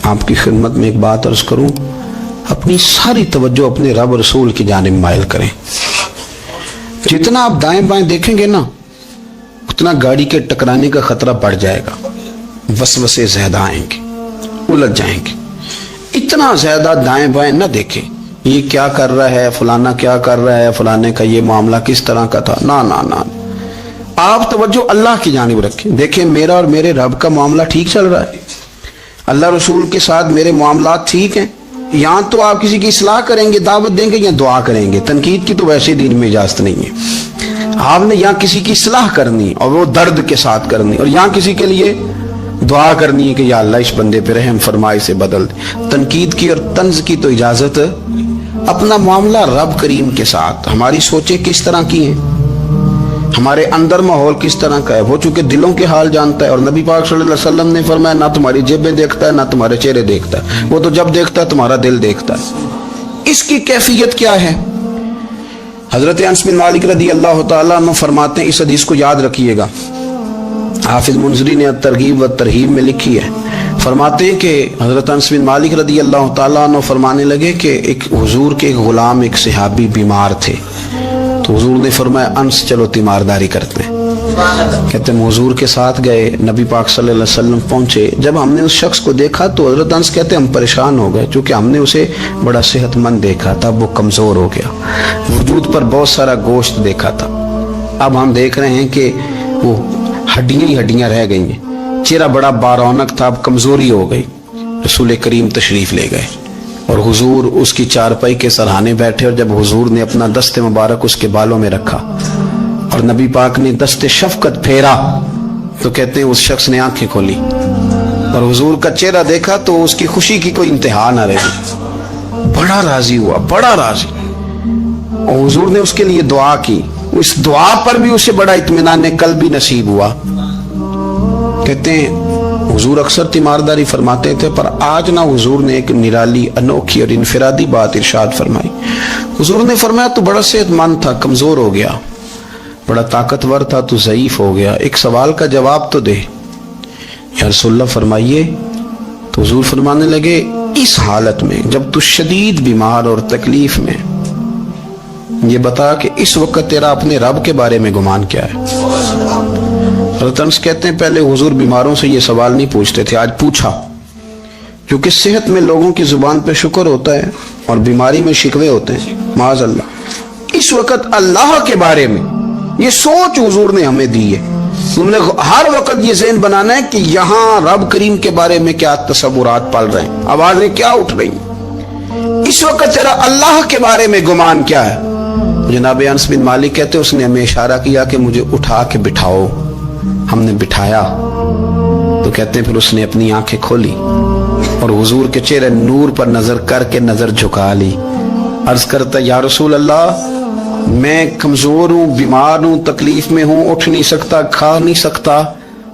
آپ کی خدمت میں ایک بات عرض کروں، اپنی ساری توجہ اپنے رب رسول کی جانب مائل کریں۔ جتنا آپ دائیں بائیں دیکھیں گے نا، اتنا گاڑی کے ٹکرانے کا خطرہ بڑھ جائے گا، وسوسے زیادہ آئیں گے، الجھ جائیں گے۔ اتنا زیادہ دائیں بائیں نہ دیکھیں، یہ کیا کر رہا ہے، فلانا کیا کر رہا ہے، فلانے کا یہ معاملہ کس طرح کا تھا، نہ نہ نہ، آپ توجہ اللہ کی جانب رکھیں۔ دیکھیں میرا اور میرے رب کا معاملہ ٹھیک چل رہا ہے، اللہ رسول کے ساتھ میرے معاملات ٹھیک ہیں۔ یہاں تو آپ کسی کی اصلاح کریں گے، دعوت دیں گے یا دعا کریں گے، تنقید کی تو ویسے دین میں اجازت نہیں ہے۔ آپ نے یہاں کسی کی اصلاح کرنی اور وہ درد کے ساتھ کرنی، اور یہاں کسی کے لیے دعا کرنی ہے کہ یا اللہ اس بندے پہ رحم فرمائے، سے بدل دے۔ تنقید کی اور طنز کی تو اجازت، اپنا معاملہ رب کریم کے ساتھ، ہماری سوچیں کس طرح کی ہیں، ہمارے اندر ماحول کس طرح کا ہے، وہ چونکہ دلوں کے حال جانتا ہے، اور نبی پاک صلی اللہ علیہ وسلم نے فرمایا نہ تمہاری جیبیں دیکھتا ہے نہ تمہارے چہرے دیکھتا ہے، وہ تو جب دیکھتا ہے تمہارا دل دیکھتا ہے۔ اس کی کیفیت کیا ہے؟ حضرت انس بن مالک رضی اللہ تعالیٰ عنہ فرماتے ہیں، اس حدیث کو یاد رکھیے گا، حافظ منذری نے ترغیب و ترہیب میں لکھی ہے، فرماتے ہیں کہ حضرت انس بن مالک رضی اللہ تعالیٰ عنہ فرمانے لگے کہ ایک حضور کے ایک غلام، ایک صحابی بیمار تھے، تو حضور نے فرمایا انس چلو تیمارداری کرتے ہیں۔ کہتے ہیں حضور کے ساتھ گئے، نبی پاک صلی اللہ علیہ وسلم پہنچے، جب ہم نے اس شخص کو دیکھا تو حضرت انس کہتے ہیں ہم پریشان ہو گئے، چونکہ ہم نے اسے بڑا صحت مند دیکھا تھا، وہ کمزور ہو گیا، وجود پر بہت سارا گوشت دیکھا تھا، اب ہم دیکھ رہے ہیں کہ وہ ہڈیاں ہی ہڈیاں رہ گئی ہیں، چہرہ بڑا بارونق تھا، اب کمزوری ہو گئی۔ رسول کریم تشریف لے گئے اور حضور اس کی چارپائی کے سرہانے بیٹھے، اور جب حضور نے اپنا دست مبارک اس کے بالوں میں رکھا اور نبی پاک نے دست شفقت پھیرا، تو کہتے ہیں اس شخص نے آنکھیں کھولی اور حضور کا چہرہ دیکھا تو اس کی خوشی کی کوئی انتہا نہ رہی، بڑا راضی ہوا، بڑا راضی، اور حضور نے اس کے لیے دعا کی، اس دعا پر بھی اسے بڑا اطمینان قلب بھی نصیب ہوا۔ کہتے ہیں حضور اکثر تیمارداری فرماتے تھے، پر آج نہ حضور نے ایک نرالی، انوکھی اور انفرادی بات ارشاد فرمائی۔ حضور نے فرمایا تو بڑا صحت مند تھا، کمزور ہو گیا، بڑا طاقتور تھا تو ضعیف ہو گیا، ایک سوال کا جواب تو دے۔ یا رسول اللہ فرمائیے۔ تو حضور فرمانے لگے اس حالت میں جب تو شدید بیمار اور تکلیف میں، یہ بتا کہ اس وقت تیرا اپنے رب کے بارے میں گمان کیا ہے؟ حضرت انس کہتے ہیں پہلے حضور بیماروں سے یہ سوال نہیں پوچھتے تھے، آج پوچھا، کیونکہ صحت میں لوگوں کی زبان پہ شکر ہوتا ہے اور بیماری میں شکوے ہوتے ہیں، معاذ اللہ۔ اس وقت اللہ کے بارے میں یہ سوچ حضور نے ہمیں دی ہے، تم نے ہر وقت یہ ذہن بنانا ہے کہ یہاں رب کریم کے بارے میں کیا تصورات پل رہے ہیں، آوازیں کیا اٹھ رہی ہیں، اس وقت تیرا اللہ کے بارے میں گمان کیا ہے؟ جناب انس بن مالک کہتے اس نے ہمیں اشارہ کیا کہ مجھے اٹھا کے بٹھاؤ، ہم نے بٹھایا، تو کہتے ہیں پھر اس نے اپنی آنکھیں کھولی اور حضور کے چہرے نور پر نظر کر کے نظر جھکا لی، عرض کرتا یا رسول اللہ میں کمزور ہوں، بیمار ہوں، تکلیف میں ہوں، اٹھ نہیں سکتا، کھا نہیں سکتا،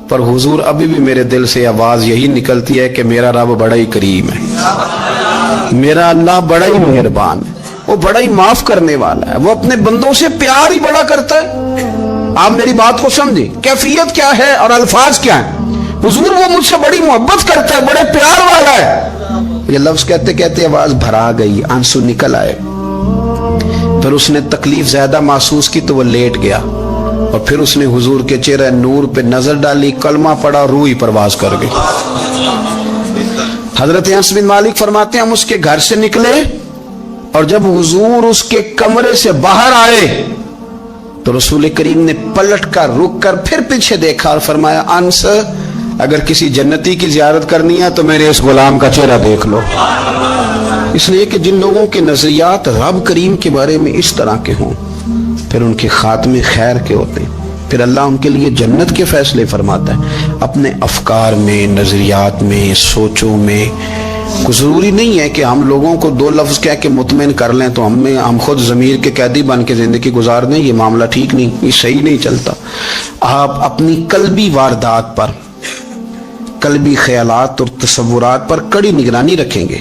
پر حضور ابھی بھی میرے دل سے آواز یہی نکلتی ہے کہ میرا رب بڑا ہی کریم ہے، میرا اللہ بڑا ہی مہربان ہے، وہ بڑا ہی معاف کرنے والا ہے، وہ اپنے بندوں سے پیار ہی بڑا کرتا ہے۔ آپ میری بات کو سمجھیں، کیفیت کیا ہے اور الفاظ کیا ہیں۔ حضور وہ مجھ سے بڑی محبت کرتا ہے، بڑے پیار والا ہے۔ یہ لفظ کہتے کہتے آواز بھرا گئی، آنسو نکل آئے، پھر اس نے تکلیف زیادہ محسوس کی تو وہ لیٹ گیا، اور پھر اس نے حضور کے چہرے نور پہ نظر ڈالی، کلمہ پڑھا، روح ہی پرواز کر گئی۔ حضرت انس بن مالک فرماتے ہیں ہم اس کے گھر سے نکلے، اور جب حضور اس کے کمرے سے باہر آئے تو رسول کریم نے پلٹ کر رک کر پھر پیچھے دیکھا اور فرمایا انس اگر کسی جنتی کی زیارت کرنی ہے تو میرے اس غلام کا چہرہ دیکھ لو۔ اس لیے کہ جن لوگوں کے نظریات رب کریم کے بارے میں اس طرح کے ہوں، پھر ان کے خاتمے خیر کے ہوتے ہیں، پھر اللہ ان کے لیے جنت کے فیصلے فرماتا ہے۔ اپنے افکار میں، نظریات میں، سوچوں میں کوئی ضروری نہیں ہے کہ ہم لوگوں کو دو لفظ کہہ کے مطمئن کر لیں تو ہم خود ضمیر کے قیدی بن کے زندگی گزار دیں، یہ معاملہ ٹھیک نہیں، یہ صحیح نہیں چلتا۔ آپ اپنی قلبی واردات پر، قلبی خیالات اور تصورات پر کڑی نگرانی رکھیں گے،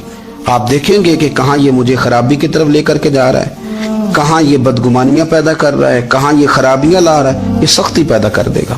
آپ دیکھیں گے کہ کہاں یہ مجھے خرابی کی طرف لے کر کے جا رہا ہے، کہاں یہ بدگمانیاں پیدا کر رہا ہے، کہاں یہ خرابیاں لا رہا ہے، یہ سختی پیدا کر دے گا۔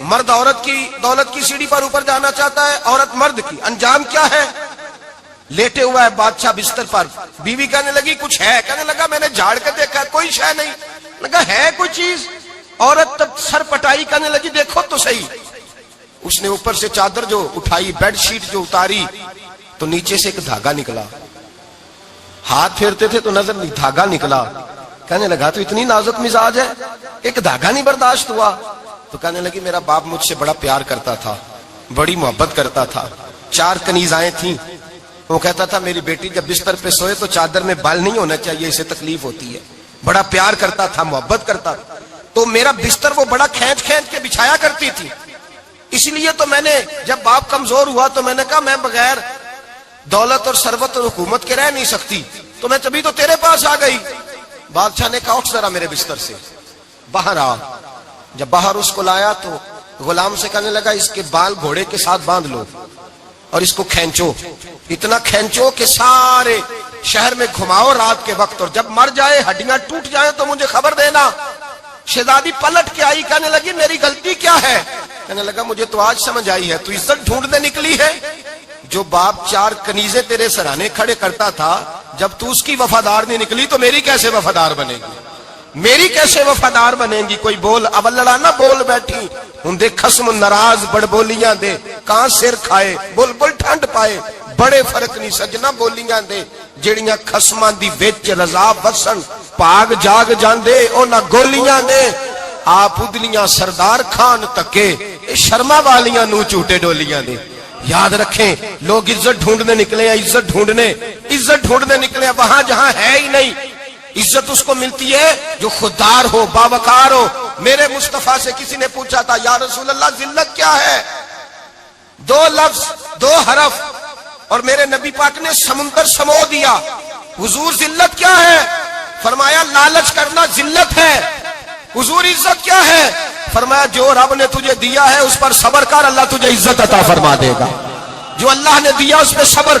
مرد عورت کی دولت کی سیڑھی پر اوپر جانا چاہتا ہے، عورت مرد کی، انجام کیا ہے؟ لیٹے ہوا ہے بادشاہ بستر پر، بیوی کہنے لگی کچھ ہے، کہنے لگا میں نے جھاڑ کے دیکھا کوئی شے نہیں، لگا ہے کوئی چیز، عورت تب سر پٹائی، کہنے لگی دیکھو تو صحیح، اس نے اوپر سے چادر جو اٹھائی، بیڈ شیٹ جو اتاری تو نیچے سے ایک دھاگا نکلا، ہاتھ پھیرتے تھے تو نظر نہیں، دھاگا نکلا، کہنے لگا تو اتنی نازک مزاج ہے، ایک دھاگا نہیں برداشت ہوا، تو کہنے لگی میرا باپ مجھ سے بڑا پیار کرتا تھا، بڑی محبت کرتا تھا، 4 کنیزائیں تھیں، وہ کہتا تھا میری بیٹی جب بستر پہ سوئے تو چادر میں بال نہیں ہونا چاہیے، اسے تکلیف ہوتی ہے، بڑا پیار کرتا تھا، محبت کرتا تھا، تو میرا بستر وہ بڑا کھینچ کھینچ کے بچھایا کرتی تھی، اس لیے تو میں نے جب باپ کمزور ہوا تو میں نے کہا میں بغیر دولت اور ثروت اور حکومت کے رہ نہیں سکتی، تو میں تبھی تو تیرے پاس آ گئی۔ بادشاہ نے کہا اٹھ ذرا میرے بستر سے، باہر آ، جب باہر اس کو لایا تو غلام سے کہنے لگا اس کے بال گھوڑے کے ساتھ باندھ لو اور اس کو کھینچو، اتنا کھینچو کہ سارے شہر میں گھماؤ رات کے وقت، اور جب مر جائے ہڈیاں ٹوٹ جائیں تو مجھے خبر دینا۔ شہزادی پلٹ کے آئی، کہنے لگی میری غلطی کیا ہے؟ کہنے لگا مجھے تو آج سمجھ آئی ہے، تو عزت ڈھونڈنے نکلی ہے، جو باپ 4 کنیزیں تیرے سرانے کھڑے کرتا تھا، جب تو اس کی وفادار نہیں نکلی تو میری کیسے وفادار بنے گی؟ میری کیسے وفادار بنے گی؟ کوئی بول اول لڑانا بول بیٹھی ہوں دے خصم ناراض بڑ بولیاں دے، کہاں سر کھائے بول بول ٹھنڈ پائے، بڑے فرق نہیں سجنا بولیاں دے، جیڑیاں خصماں دی وچ رضا وسن پاگ جاگ جاندے او نہ گولیاں دے، آپ ادلیاں سردار خان تکے شرما والیاں نو چوٹے ڈولیاں دے۔ یاد رکھیں لوگ عزت ڈھونڈنے نکلے ہیں، عزت ڈھونڈنے نکلے ہیں وہاں جہاں ہے ہی نہیں۔ عزت اس کو ملتی ہے جو خوددار ہو، باوقار ہو۔ میرے مصطفیٰ سے کسی نے پوچھا تھا یا رسول اللہ ذلت کیا ہے؟ 2 لفظ 2 حرف اور میرے نبی پاک نے سمندر سمو دیا۔ حضور ذلت کیا ہے؟ فرمایا لالچ کرنا ذلت ہے۔ حضور عزت کیا ہے؟ فرمایا جو رب نے تجھے دیا ہے اس پر صبر کر، اللہ تجھے عزت عطا فرما دے گا۔ جو اللہ نے دیا اس پہ صبر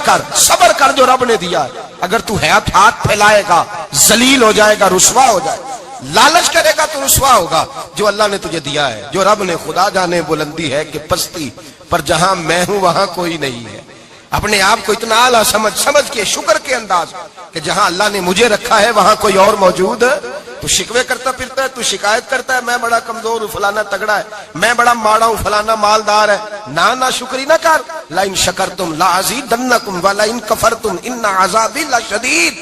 کر جو رب نے دیا ہے۔ اگر تو ہاتھ پھیلائے گا ذلیل ہو جائے گا، رسوا ہو جائے گا، لالچ کرے گا تو رسوا ہوگا۔ جو اللہ نے تجھے دیا ہے، جو رب نے، خدا جانے بلندی ہے کہ پستی، پر جہاں میں ہوں وہاں کوئی نہیں ہے۔ اپنے آپ کو اتنا اعلیٰ سمجھ کے شکر کے انداز کہ جہاں اللہ نے مجھے رکھا ہے وہاں کوئی اور موجود ہے۔ تو شکوے کرتا پھرتا ہے، تو شکایت کرتا ہے میں بڑا کمزور ہوں، فلانا تگڑا ہے، میں بڑا ماڑا ہوں، فلانا مالدار ہے، نا شکری نہ کر۔ لئن شکرتم لازیدنکم ولئن کفرتم ان عذابی لشدید۔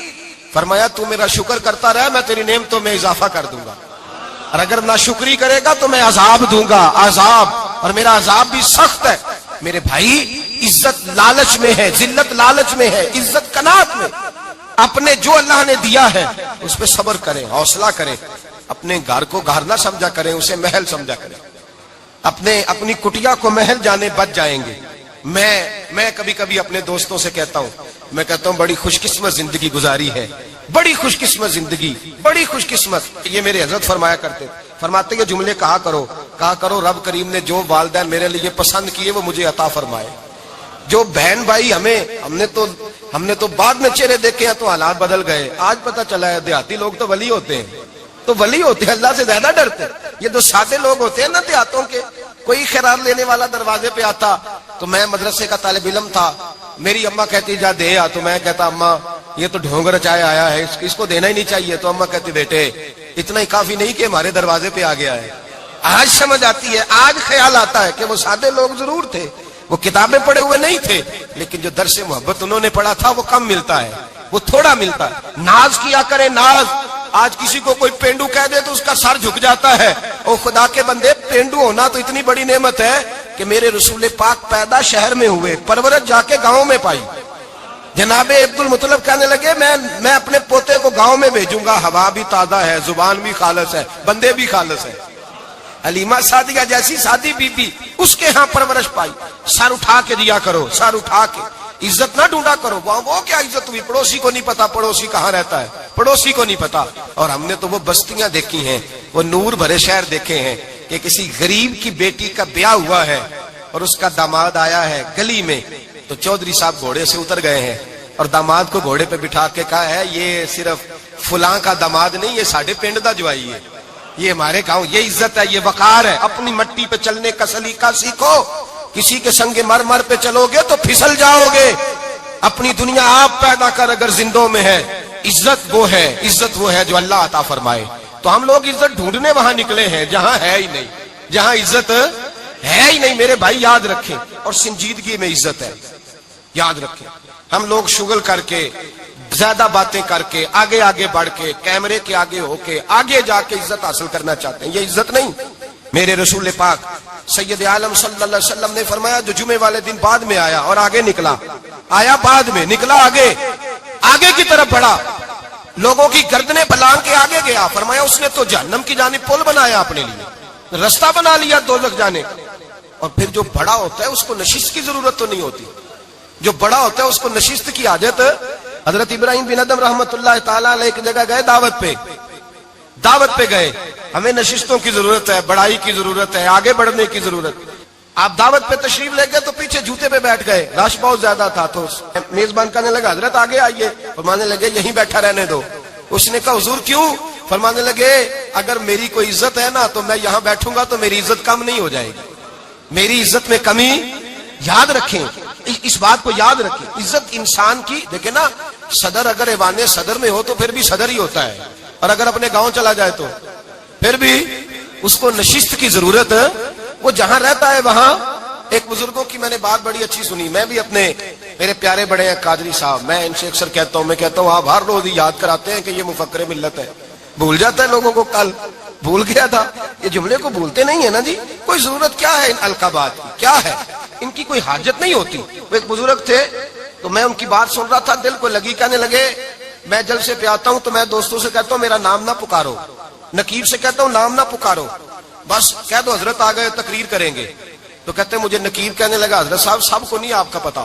فرمایا تو میرا شکر کرتا رہے، میں تیری نعمتوں میں اضافہ کر دوں گا، اور اگر ناشکری کرے گا تو میں عذاب دوں گا، عذاب، اور میرا عذاب بھی سخت ہے۔ میرے بھائی عزت لالچ میں ہے، ذلت لالچ میں ہے، عزت قناعت میں۔ اپنے جو اللہ نے دیا ہے اس پہ صبر کریں، حوصلہ کریں، اپنے گھر کو گھر نہ سمجھا کریں، اسے محل سمجھا کریں، اپنی کٹیا کو محل جانے بچ جائیں گے۔ میں کبھی کبھی اپنے دوستوں سے کہتا ہوں بڑی خوش قسمت زندگی گزاری ہے، بڑی خوش قسمت زندگی، بڑی خوش قسمت۔ یہ میرے حضرت فرمایا کرتے، فرماتے یہ جملے کہا کرو رب کریم نے جو والدین میرے لیے پسند کیے وہ مجھے عطا فرمائے۔ جو بہن بھائی ہم نے تو بعد میں چہرے دیکھے ہیں تو حالات بدل گئے، آج پتہ چلا ہے دیہاتی لوگ تو ولی ہوتے ہیں، اللہ سے زیادہ ڈرتے ہیں۔ یہ جو سادے لوگ ہوتے ہیں نا دیہاتوں کے، کوئی خیرات لینے والا دروازے پہ آتا تو میں مدرسے کا طالب علم تھا، میری اماں کہتی جا دے آ، تو میں کہتا اماں یہ تو ڈھونگ رچائے آیا ہے، اس کو دینا ہی نہیں چاہیے، تو اماں کہتی بیٹے اتنا ہی کافی نہیں کہ ہمارے دروازے پہ آ گیا ہے۔ آج سمجھ آتی ہے، آج خیال آتا ہے کہ وہ سادے لوگ ضرور تھے، وہ کتابیں پڑھے ہوئے نہیں تھے، لیکن جو درس محبت انہوں نے پڑھا تھا وہ کم ملتا ہے، وہ تھوڑا ملتا ہے۔ ناز کیا کرے ناز، آج کسی کو کوئی پینڈو کہہ دے تو اس کا سر جھک جاتا ہے۔ او خدا کے بندے، پینڈو ہونا تو اتنی بڑی نعمت ہے کہ میرے رسول پاک پیدا شہر میں ہوئے، پرورش جا کے گاؤں میں پائی۔ جناب عبد المطلب کہنے لگے میں اپنے پوتے کو گاؤں میں بھیجوں گا، ہوا بھی تازہ ہے، زبان بھی خالص ہے، بندے بھی خالص ہے۔ حلیمہ سعدیہ جیسی سادی بی بی، اس کے ہاں پرورش پائی۔ سر اٹھا کے دیا کرو، سر اٹھا کے، عزت نہ ڈھونڈا کرو۔ وہ کیا عزت ہوئی؟ پڑوسی کو نہیں پتا پڑوسی کہاں رہتا ہے، پڑوسی کو نہیں پتا۔ اور ہم نے تو وہ بستیاں دیکھی ہیں، وہ نور بھرے شہر دیکھے ہیں کہ کسی غریب کی بیٹی کا بیاہ ہوا ہے اور اس کا داماد آیا ہے گلی میں، تو چودھری صاحب گھوڑے سے اتر گئے ہیں اور داماد کو گھوڑے پہ بٹھا کے کہا ہے یہ صرف فلاں کا داماد نہیں، یہ ساڑھے پنڈ دا جوائی ہے۔ یہ ہمارے گاؤں یہ عزت ہے، یہ وقار ہے. اپنی مٹی پہ چلنے کا سلیقہ سیکھو. کسی کے سنگ مرمر پہ چلو گے تو پھسل جاؤ گے. اپنی دنیا آپ پیدا کر اگر زندوں میں ہے. عزت وہ ہے جو اللہ عطا فرمائے. تو ہم لوگ عزت ڈھونڈنے وہاں نکلے ہیں جہاں ہے ہی نہیں، جہاں عزت ہے ہی نہیں. میرے بھائی یاد رکھیں، اور سنجیدگی میں عزت ہے، یاد رکھیں. ہم لوگ شغل کر کے، زیادہ باتیں کر کے، آگے آگے بڑھ کے، کیمرے کے آگے ہو کے، آگے جا کے عزت حاصل کرنا چاہتے ہیں. یہ عزت نہیں. میرے رسول پاک سید عالم صلی اللہ علیہ وسلم نے فرمایا جو جمعے والے دن بعد میں آیا اور آگے نکلا، آیا بعد میں، نکلا آگے کی طرف بڑھا، لوگوں کی گردنیں بلان کے آگے گیا. فرمایا اس نے تو جہنم کی جانب پل بنایا، اپنے لیے رستہ بنا لیا دوزخ جانے کا. اور پھر جو بڑا ہوتا ہے اس کو نشست کی ضرورت تو نہیں ہوتی. جو بڑا ہوتا ہے اس کو نشست کی حاجت. حضرت ابراہیم بن ادم رحمت اللہ تعالیٰ علیہ ایک جگہ گئے، دعوت پہ گئے. ہمیں نشستوں کی ضرورت ہے، بڑائی کی ضرورت ہے، آگے بڑھنے کی ضرورت. آپ دعوت پہ تشریف لے گئے تو پیچھے جوتے پہ بیٹھ گئے، رش بہت زیادہ تھا. تو میزبان کہنے لگا حضرت آگے آئیے. فرمانے لگے یہیں بیٹھا رہنے دو. اس نے کہا حضور کیوں؟ فرمانے لگے اگر میری کوئی عزت ہے نا تو میں یہاں بیٹھوں گا تو میری عزت کم نہیں ہو جائے گی، میری عزت میں کمی. یاد رکھیں، اس بات کو یاد رکھیں. عزت انسان کی، دیکھیں نا، صدر اگر ایوان صدر میں ہو تو پھر بھی صدر ہی ہوتا ہے، اور اگر اپنے گاؤں چلا جائے تو پھر بھی اس کو نشست کی ضرورت ہے. وہ جہاں رہتا ہے وہاں. ایک بزرگوں کی میں نے بات بڑی اچھی سنی. میں بھی اپنے، میرے پیارے بڑے ہیں قادری صاحب، میں ان سے اکثر کہتا ہوں آپ ہر روز یاد کراتے ہیں کہ یہ مفکر ملت ہے. بھول جاتا ہے لوگوں کو. کل بھول گیا تھا. یہ جملے کو بھولتے نہیں ہے نا جی. کوئی ضرورت کیا ہے ان القابات کی، کیا ہے ان کی، کوئی حاجت نہیں ہوتی. وہ ایک بزرگ تھے تو میں ان کی بات سن رہا تھا، دل کو لگی. کہنے لگے میں جلسے پہ آتا ہوں تو میں دوستوں سے کہتا ہوں میرا نام نہ پکارو، نقیب سے کہتا ہوں نام نہ پکارو، بس کہہ دو حضرت آ گئے تقریر کریں گے. تو کہتے ہیں مجھے نقیب کہنے لگا حضرت صاحب سب کو نہیں آپ کا پتا،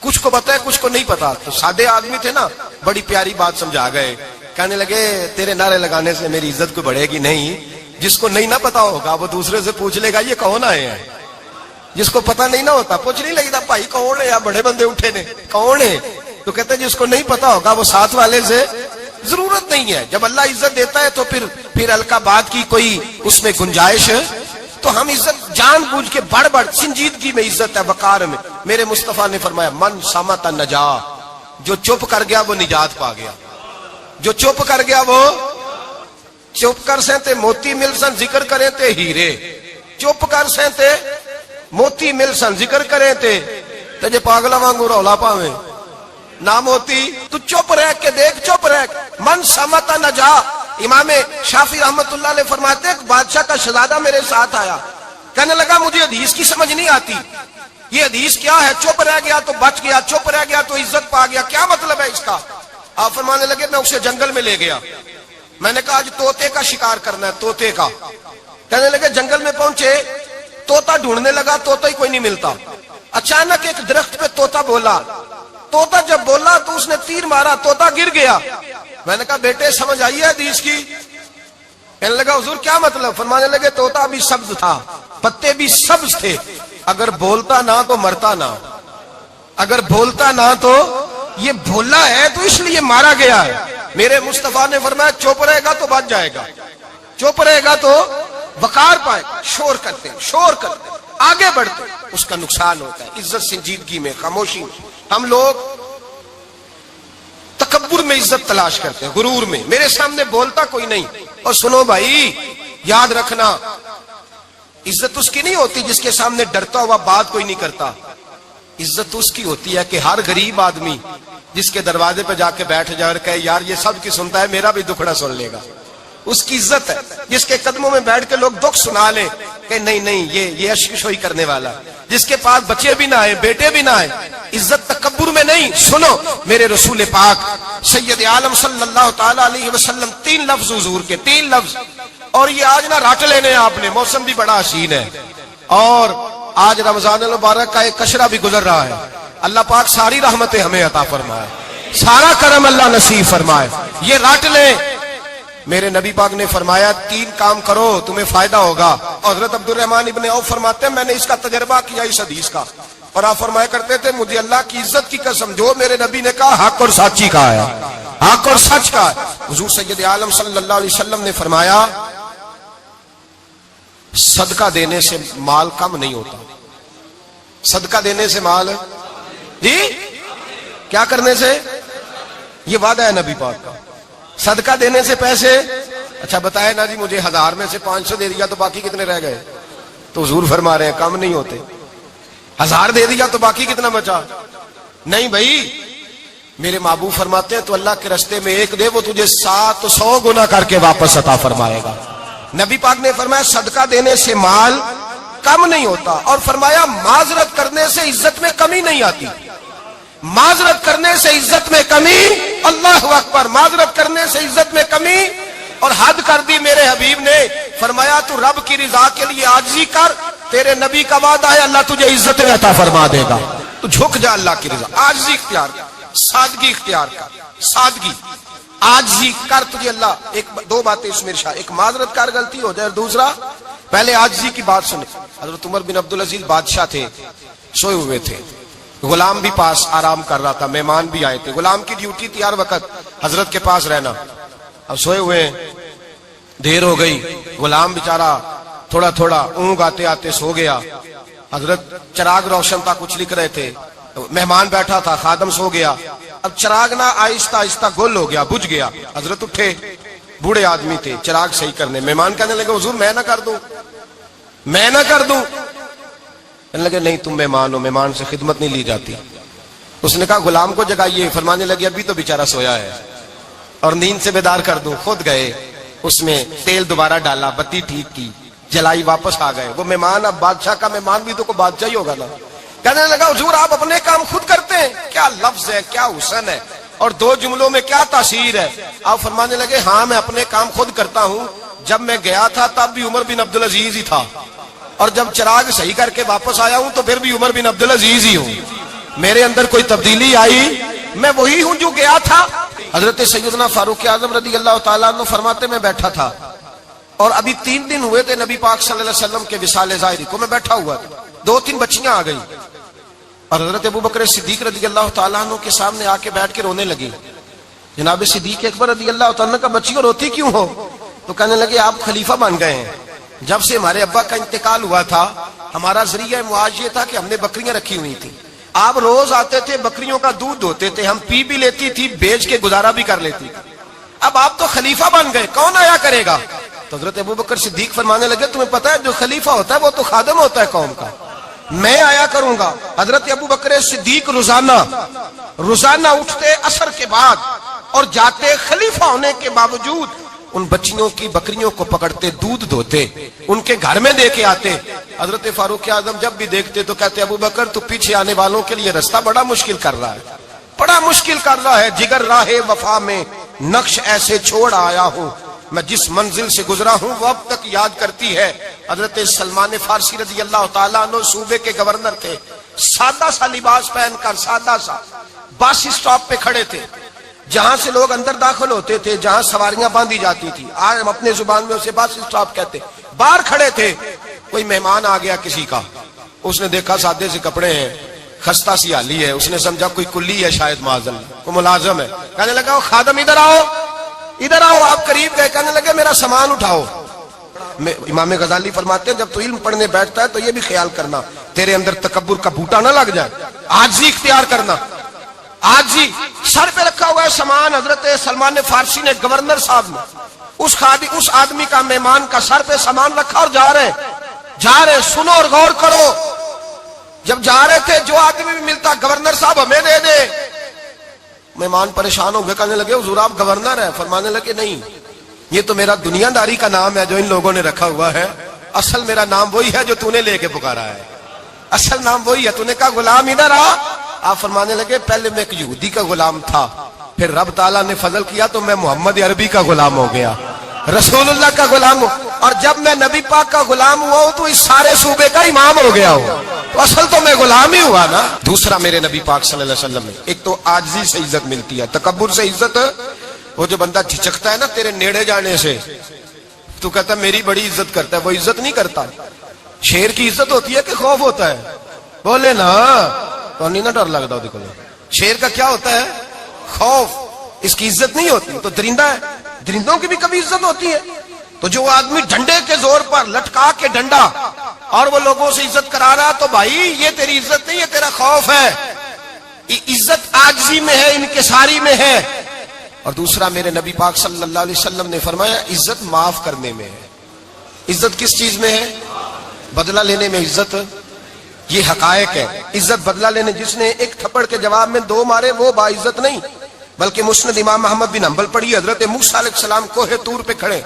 کچھ کو پتا ہے کچھ کو نہیں پتا. تو سادے آدمی تھے نا، بڑی پیاری بات سمجھا گئے. کہنے لگے تیرے نعرے لگانے سے میری عزت کو بڑھے گی نہیں. جس کو نہیں نہ پتا ہوگا وہ دوسرے سے پوچھ لے گا یہ کون آئے ہیں. جس کو پتا نہیں نہ ہوتا پوچھ نہیں لگتا بھائی کون ہے، یا بڑے بندے اٹھے نے کون ہے. تو کہتے ہیں جس کو نہیں پتا ہوگا وہ ساتھ والے سے ضرورت نہیں ہے. جب اللہ عزت دیتا ہے تو پھر القابات کی کوئی اس میں گنجائش ہے. تو ہم عزت جان بوجھ کے بڑھ سنجیدگی میں عزت ہے، وقار میں. میرے مصطفیٰ نے فرمایا من صمت نجا، جو چپ کر گیا وہ نجات پا گیا. جو چپ کر گیا وہ چپ کر سہتے موتی مل سن ذکر کریں تے ہیرے. چپ کر سہتے موتی مل سن ذکر کریں تے جے پاگلا وانگو رولا پاویں نہ موتی. تو چپ رہ کے دیکھ، چپ رہ. من صمت نجا. امام شافعی رحمت اللہ علیہ فرماتے ہیں بادشاہ کا شہزادہ میرے ساتھ آیا، کہنے لگا مجھے حدیث کی سمجھ نہیں آتی، یہ حدیث کیا ہے؟ چپ رہ گیا تو بچ گیا، چپ رہ گیا تو عزت پا گیا، کیا مطلب ہے اس کا؟ آپ فرمانے لگے میں اسے جنگل میں لے گیا. میں نے کہا آج طوطے کا شکار کرنا ہے، طوطے کا. کہنے لگے جنگل میں پہنچے، طوطا ڈھونڈنے لگا، طوطا ہی کوئی نہیں ملتا. اچانک ایک درخت پہ طوطا بولا. طوطا جب بولا تو اس نے تیر مارا، طوطا گر گیا. میں نے کہا بیٹے سمجھ آئی ہے حدیث کی؟ کہنے لگا حضور کیا مطلب؟ فرمانے لگے طوطا بھی سبز تھا، پتے بھی سبز تھے، اگر بولتا نہ تو مرتا نہ، اگر بولتا نہ تو یہ بولا ہے تو اس لیے مارا گیا ہے. میرے مصطفیٰ نے فرمایا چپ رہے گا تو بچ جائے گا، چپ رہے گا تو وقار پائے. شور کرتے آگے بڑھتے اس کا نقصان ہوتا ہے. عزت سنجیدگی میں، خاموشی میں. ہم لوگ تکبر میں عزت تلاش کرتے ہیں، غرور میں. میرے سامنے بولتا کوئی نہیں. اور سنو بھائی یاد رکھنا، عزت اس کی نہیں ہوتی جس کے سامنے ڈرتا ہوا بات کوئی نہیں کرتا. عزت اس کی ہوتی ہے کہ ہر غریب آدمی جس کے دروازے پہ جا کے بیٹھ جائے اور کہے یار یہ سب کی سنتا ہے میرا بھی دکھڑا سن لے گا، اس کی عزت ہے. جس کے قدموں میں بیٹھ کے لوگ دکھ سنا لیں کہ نہیں یہ اشکشوئی کرنے والا. جس کے پاس بچے بھی نہ آئے، بیٹے بھی نہ آئے. عزت تکبر میں نہیں. سنو میرے رسول پاک سید عالم صلی اللہ تعالی علیہ وسلم 3 لفظ حضور کے، 3 لفظ. اور یہ آج نہ رٹ لینے آپ نے، موسم بھی بڑا حسین ہے اور آج رمضان المبارک کا ایک کشرہ بھی گزر رہا ہے. اللہ پاک ساری رحمتیں ہمیں عطا فرمائے، سارا کرم اللہ نصیب فرمائے. یہ رٹ لیں. میرے نبی پاک نے فرمایا 3 کام کرو تمہیں فائدہ ہوگا. حضرت عبد الرحمن ابن عوف فرماتے ہیں میں نے اس کا تجربہ کیا اس حدیث کا، اور آپ فرمایا کرتے تھے مجھے اللہ کی عزت کی قسم جو میرے نبی نے کہا حق اور سچی کہا ہے، حق اور سچ کا ہے. حضور سید عالم صلی اللہ علیہ وسلم نے فرمایا صدقہ دینے سے مال کم نہیں ہوتا. صدقہ دینے سے مال جی کیا کرنے سے؟ یہ وعدہ ہے نبی پاک کا. صدقہ دینے سے پیسے. اچھا بتائے نا جی مجھے 1000 میں سے 500 دے دیا تو باقی کتنے رہ گئے؟ تو حضور فرما رہے ہیں کم نہیں ہوتے. 1000 دے دیا تو باقی کتنا بچا؟ نہیں بھائی، میرے محبوب فرماتے ہیں تو اللہ کے رستے میں ایک دے وہ تجھے 700 گنا کر کے واپس عطا فرمائے گا. نبی پاک نے فرمایا صدقہ دینے سے مال کم نہیں ہوتا، اور فرمایا معذرت کرنے سے عزت میں کمی نہیں آتی. معذرت کرنے سے عزت میں کمی، اللہ اکبر، معذرت کرنے سے عزت میں کمی. اور حد کر دی میرے حبیب نے، فرمایا تو رب کی رضا کے لیے عاجزی کر، تیرے نبی کا وعدہ ہے اللہ تجھے عزت میں عطا فرما دے گا. تو جھک جا اللہ کی رضا، عاجزی اختیار کر، سادگی اختیار کر، سادگی عاجزی کر، تجھے اللہ. ایک دو باتیں اس میں ارشاد، ایک معذرت کر غلطی ہو جائے، اور دوسرا پہلے عاجزی کی بات سنے. حضرت عمر بن عبدالعزیز بادشاہ تھے، سوئے ہوئے تھے، غلام بھی پاس آرام کر رہا تھا، مہمان بھی آئے تھے. غلام کی ڈیوٹی تھی ہر وقت حضرت کے پاس رہنا. اب سوئے ہوئے ہیں، دیر ہو گئی، غلام بیچارہ تھوڑا تھوڑا اونگ آتے آتے سو گیا. حضرت چراغ روشن تھا، کچھ لکھ رہے تھے، مہمان بیٹھا تھا، خادم سو گیا. اب چراغ نہ آہستہ آہستہ گل ہو گیا، بجھ گیا. حضرت اٹھے، بوڑھے آدمی تھے، چراغ صحیح کرنے. مہمان کہنے لگے حضور میں نہ کر دوں، میں نہ کر دوں. کہنے لگے نہیں تم مہمان ہو، مہمان سے خدمت نہیں لی جاتی. اس نے کہا غلام کو جگائیے. فرمانے لگے ابھی تو بیچارہ سویا ہے اور نیند سے بیدار کر دوں. خود گئے، اس میں تیل دوبارہ ڈالا، بتی ٹھیک کی، جلائی، واپس آ گئے. وہ مہمان اب بادشاہ کا مہمان بھی تو کوئی بادشاہ ہی ہوگا نا. کہنے لگا حضور آپ اپنے کام خود کرتے ہیں. کیا لفظ ہے، کیا حسن ہے، اور دو جملوں میں کیا تاثیر ہے. آپ فرمانے لگے ہاں میں اپنے کام خود کرتا ہوں. جب میں گیا تھا تب بھی عمر بن عبدالعزیز ہی تھا، اور جب چراغ صحیح کر کے واپس آیا ہوں تو پھر بھی عمر بن عبدالعزیز ہی ہوں. میرے اندر کوئی تبدیلی آئی؟ میں وہی ہوں جو گیا تھا. حضرت سیدنا فاروق اعظم رضی اللہ تعالیٰ عنہ فرماتے میں بیٹھا تھا، اور ابھی 3 دن ہوئے تھے نبی پاک صلی اللہ علیہ وسلم کے وصال ظاہری کو. میں بیٹھا ہوا تھا، 2-3 بچیاں آ گئی، اور حضرت ابوبکر صدیق رضی اللہ تعالیٰ عنہ کے سامنے آ کے بیٹھ کے رونے لگی. جناب صدیق اکبر رضی اللہ تعالیٰ عنہ کا بچیوں روتی کیوں ہو؟ تو کہنے لگے آپ خلیفہ بن گئے ہیں. جب سے ہمارے ابا کا انتقال ہوا تھا ہمارا ذریعہ معاش یہ تھا کہ ہم نے بکریاں رکھی ہوئی تھیں. آپ روز آتے تھے، بکریوں کا دودھ دھوتے تھے، ہم پی بھی لیتی تھی، بیچ کے گزارا بھی کر لیتی. اب آپ تو خلیفہ بن گئے، کون آیا کرے گا؟ تو حضرت ابوبکر صدیق فرمانے لگے تمہیں پتہ ہے جو خلیفہ ہوتا ہے وہ تو خادم ہوتا ہے قوم کا، میں آیا کروں گا. حضرت ابوبکر صدیق روزانہ اٹھتے عصر کے بعد اور جاتے، خلیفہ ہونے کے باوجود ان بچیوں کی بکریوں کو پکڑتے، دودھ دھوتے، ان کے گھر میں دے کے آتے. حضرت فاروق اعظم جب بھی دیکھتے تو کہتے ابوبکر تو پیچھے آنے والوں کے لیے رستہ بڑا مشکل کر رہا ہے، بڑا مشکل کر رہا ہے. جگر راہ وفا میں نقش ایسے چھوڑ آیا ہوں، میں جس منزل سے گزرا ہوں وہ اب تک یاد کرتی ہے. حضرت سلمان فارسی رضی اللہ تعالیٰ عنہ صوبے کے گورنر تھے، سادہ سا لباس پہن کر، سادہ سا، بس اسٹاپ پہ کھڑے تھے، جہاں سے لوگ اندر داخل ہوتے تھے، جہاں سواریاں باندھی جاتی تھی، آج ہم اپنے زبان میں اسے بس اسٹاپ کہتے. باہر کھڑے تھے، کوئی مہمان آ گیا کسی کا، اس نے دیکھا سادے سے کپڑے ہیں، خستہ سی حالی ہے، اس نے سمجھا کوئی کلی ہے، شاید معذل کوئی ملازم ہے. کہنے لگا خادم ادھر آؤ، ادھر آؤ. آپ قریب گئے، کہنے لگے میرا سامان اٹھاؤ. امام غزالی فرماتے ہیں جب تو علم پڑھنے بیٹھتا ہے تو یہ بھی خیال کرنا تیرے اندر تکبر کا بوٹا نہ لگ جائے، عاجزی اختیار کرنا. عاجزی، سر پہ رکھا ہوا ہے سامان. حضرت سلمان فارسی نے، گورنر صاحب نے، اس آدمی کا، مہمان کا سر پہ سامان رکھا اور جا رہے. سنو اور غور کرو. جب جا رہے تھے جو آدمی بھی ملتا گورنر صاحب ہمیں دے دے. مہمان پریشان ہو گئے، کہنے لگے حضور آپ گورنر ہیں؟ فرمانے لگے نہیں، یہ تو میرا دنیا داری کا نام ہے جو ان لوگوں نے رکھا ہوا ہے، اصل میرا نام وہی ہے جو تو نے لے کے پکارا ہے، اصل نام وہی ہے. تو نے کہا غلام ادھر آ. آپ فرمانے لگے پہلے میں ایک یہودی کا غلام تھا، پھر رب تعالیٰ نے فضل کیا تو میں محمد عربی کا غلام ہو گیا، رسول اللہ کا غلام ہوں، اور جب میں نبی پاک کا غلام ہوا ہوں تو اس سارے صوبے کا امام ہو گیا ہوں. تو اصل تو میں غلام ہی ہوا نا. دوسرا میرے نبی پاک صلی اللہ علیہ وسلم میں ایک تو عاجزی سے عزت ملتی ہے، تکبر سے عزت. وہ جو بندہ جھجکتا ہے نا تیرے نیڑے جانے سے، تو کہتا ہے میری بڑی عزت کرتا ہے، وہ عزت نہیں کرتا. شیر کی عزت ہوتی ہے کہ خوف ہوتا ہے؟ بولے نا تو نہیں نا ڈر لگتا. دیکھو شیر کا کیا ہوتا ہے؟ خوف. اس کی عزت نہیں ہوتی. تو درندہ ہے، درندوں کی بھی کبھی عزت ہوتی ہے. تو جو آدمی ڈنڈے کے زور پر لٹکا کے ڈنڈا اور وہ لوگوں سے عزت کرا رہا، تو بھائی یہ تیری عزت نہیں، یہ تیرا خوف ہے. عزت عاجزی میں ہے، انکساری میں ہے. اور دوسرا میرے نبی پاک صلی اللہ علیہ وسلم نے فرمایا عزت معاف کرنے میں ہے. عزت کس چیز میں ہے؟ بدلہ لینے میں عزت. یہ حقائق ہے. عزت بدلہ لینے، جس نے ایک تھپڑ کے جواب میں 2 مارے وہ باعزت نہیں، بلکہ مسند امام محمد بن حنبل پڑھی. حضرت موسیٰ علیہ السلام کوہ طور پہ کھڑے،